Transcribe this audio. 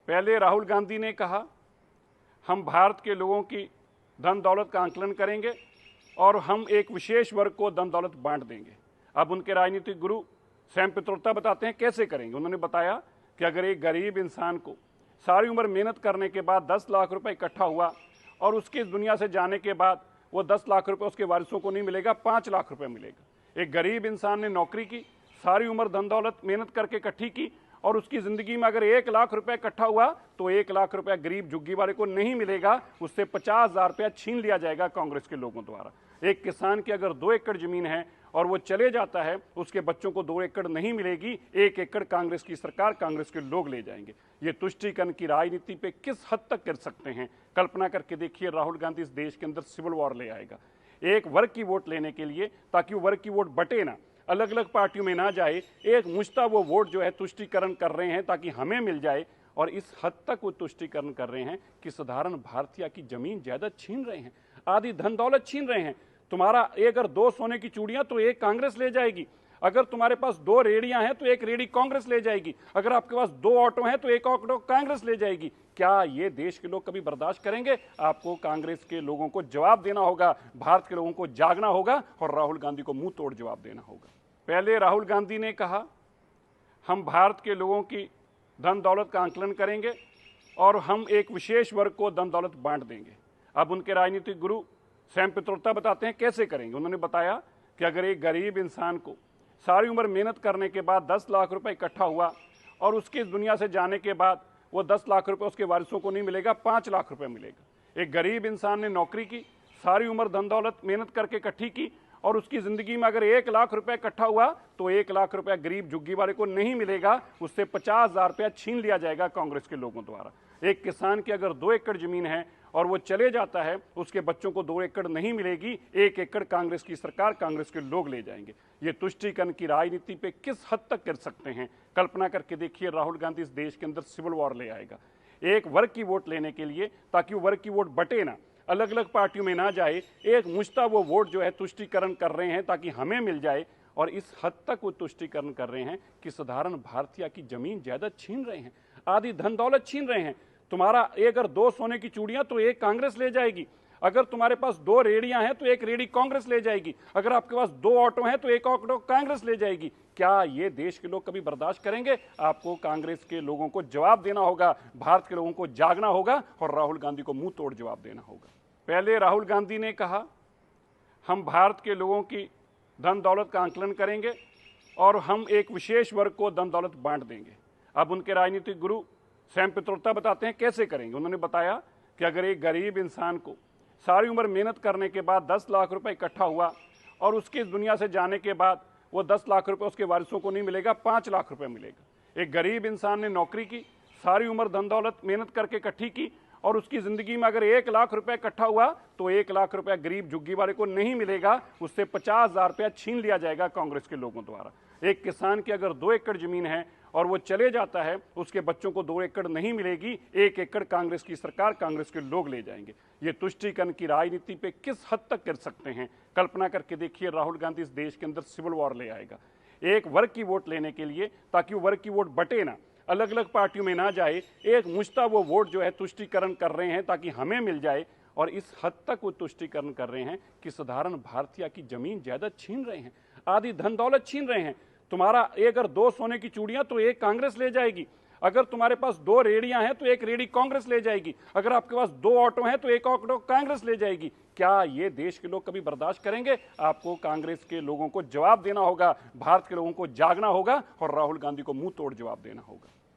पहले राहुल गांधी ने कहा हम भारत के लोगों की धन दौलत का आंकलन करेंगे और हम एक विशेष वर्ग को धन दौलत बांट देंगे। अब उनके राजनीतिक गुरु सैम पित्रोदा बताते हैं कैसे करेंगे। उन्होंने बताया कि अगर एक गरीब इंसान को सारी उम्र मेहनत करने के बाद 10 लाख रुपए इकट्ठा हुआ और उसकी इस दुनिया से जाने के बाद वो 10 लाख रुपए उसके वारिसों को नहीं मिलेगा, 5 लाख रुपए मिलेगा। एक गरीब इंसान ने नौकरी की, सारी उम्र धन दौलत मेहनत करके इकट्ठी की और उसकी जिंदगी में अगर 1 लाख रुपए इकट्ठा हुआ तो 1 लाख रुपया गरीब झुग्गी वाले को नहीं मिलेगा, उससे 50,000 रुपया छीन लिया जाएगा कांग्रेस के लोगों द्वारा। एक किसान की अगर 2 एकड़ जमीन है और वो चले जाता है, उसके बच्चों को 2 एकड़ नहीं मिलेगी, 1 एकड़ कांग्रेस की सरकार, कांग्रेस के लोग ले जाएंगे। ये तुष्टीकरण की राजनीति पे किस हद तक कर सकते हैं, कल्पना करके देखिए। राहुल गांधी इस देश के अंदर सिविल वॉर ले आएगा एक वर्ग की वोट लेने के लिए, ताकि वो वर्ग की वोट बटे ना, अलग अलग पार्टियों में ना जाए। एक मुश्ता वो वोट जो है तुष्टीकरण कर रहे हैं ताकि हमें मिल जाए, और इस हद तक वो तुष्टीकरण कर रहे हैं कि साधारण भारतीय की जमीन जायदाद छीन रहे हैं, आधी धन दौलत छीन रहे हैं। तुम्हारा अगर 2 सोने की चूड़ियां तो एक कांग्रेस ले जाएगी, अगर तुम्हारे पास 2 रेडियां हैं तो एक रेडी कांग्रेस ले जाएगी, अगर आपके पास 2 ऑटो हैं तो एक ऑटो कांग्रेस ले जाएगी। क्या ये देश के लोग कभी बर्दाश्त करेंगे? आपको कांग्रेस के लोगों को जवाब देना होगा, भारत के लोगों को जागना होगा और राहुल गांधी को मुंह तोड़ जवाब देना होगा। पहले राहुल गांधी ने कहा हम भारत के लोगों की धन दौलत का आंकलन करेंगे और हम एक विशेष वर्ग को धन दौलत बांट देंगे। अब उनके राजनीतिक गुरु सैम पित्रोदा बताते हैं कैसे करेंगे। उन्होंने बताया कि अगर एक गरीब इंसान को सारी उम्र मेहनत करने के बाद 10 लाख रुपए इकट्ठा हुआ और उसकी इस दुनिया से जाने के बाद वो 10 लाख रुपए उसके वारिसों को नहीं मिलेगा, 5 लाख रुपए मिलेगा। एक गरीब इंसान ने नौकरी की, सारी उम्र धन दौलत मेहनत करके इकट्ठी की और उसकी जिंदगी में अगर 1 लाख रुपए इकट्ठा हुआ तो 1 लाख रुपया गरीब झुग्गी वाले को नहीं मिलेगा, उससे 50,000 रुपया छीन लिया जाएगा कांग्रेस के लोगों द्वारा। एक किसान की अगर 2 एकड़ जमीन है और वो चले जाता है, उसके बच्चों को 2 एकड़ नहीं मिलेगी, 1 एकड़ कांग्रेस की सरकार, कांग्रेस के लोग ले जाएंगे। ये तुष्टीकरण की राजनीति पे किस हद तक कर सकते हैं, कल्पना करके देखिए। राहुल गांधी इस देश के अंदर सिविल वॉर ले आएगा एक वर्ग की वोट लेने के लिए, ताकि वो वर्ग की वोट बटे ना, अलग अलग पार्टियों में ना जाए। एक मुश्ता वो वोट जो है तुष्टीकरण कर रहे हैं ताकि हमें मिल जाए, और इस हद तक वो तुष्टीकरण कर रहे हैं कि साधारण भारतीय की जमीन जायदाद छीन रहे हैं, आधी धन दौलत छीन रहे हैं। तुम्हारा अगर 2 सोने की चूड़ियां तो एक कांग्रेस ले जाएगी, अगर तुम्हारे पास 2 रेडियां हैं तो एक रेडी कांग्रेस ले जाएगी, अगर आपके पास 2 ऑटो हैं तो एक ऑटो कांग्रेस ले जाएगी। क्या ये देश के लोग कभी बर्दाश्त करेंगे? आपको कांग्रेस के लोगों को जवाब देना होगा, भारत के लोगों को जागना होगा और राहुल गांधी को मुंह तोड़ जवाब देना होगा। पहले राहुल गांधी ने कहा हम भारत के लोगों की धन दौलत का आंकलन करेंगे और हम एक विशेष वर्ग को धन दौलत बांट देंगे। अब उनके राजनीतिक गुरु सैम पित्रोदा बताते हैं कैसे करेंगे। उन्होंने बताया कि अगर एक गरीब इंसान को सारी उम्र मेहनत करने के बाद 10 लाख रुपए इकट्ठा हुआ और उसकी इस दुनिया से जाने के बाद वो 10 लाख रुपए उसके वारिसों को नहीं मिलेगा, 5 लाख रुपए मिलेगा। एक गरीब इंसान ने नौकरी की, सारी उम्र धन दौलत मेहनत करके इकट्ठी की और उसकी जिंदगी में अगर 1 लाख रुपया इकट्ठा हुआ तो 1 लाख रुपया गरीब झुग्गी वाले को नहीं मिलेगा, उससे 50,000 रुपया छीन लिया जाएगा कांग्रेस के लोगों द्वारा। एक किसान की अगर 2 एकड़ जमीन है और वो चले जाता है, उसके बच्चों को 2 एकड़ नहीं मिलेगी, 1 एकड़ कांग्रेस की सरकार, कांग्रेस के लोग ले जाएंगे। ये तुष्टीकरण की राजनीति पे किस हद तक कर सकते हैं, कल्पना करके देखिए। राहुल गांधी इस देश के अंदर सिविल वॉर ले आएगा एक वर्ग की वोट लेने के लिए, ताकि वो वर्ग की वोट बटे ना, अलग अलग पार्टियों में ना जाए। एक मुश्ता वो वोट जो है तुष्टीकरण कर रहे हैं ताकि हमें मिल जाए, और इस हद तक वो तुष्टीकरण कर रहे हैं कि साधारण भारतीय की जमीन जायदाद छीन रहे हैं, आधी धन दौलत छीन रहे हैं। तुम्हारा अगर 2 सोने की चूड़ियां तो एक कांग्रेस ले जाएगी, अगर तुम्हारे पास 2 रेडियां हैं तो एक रेडी कांग्रेस ले जाएगी, अगर आपके पास 2 ऑटो हैं तो एक ऑटो कांग्रेस ले जाएगी। क्या ये देश के लोग कभी बर्दाश्त करेंगे? आपको कांग्रेस के लोगों को जवाब देना होगा, भारत के लोगों को जागना होगा और राहुल गांधी को मुंह तोड़ जवाब देना होगा।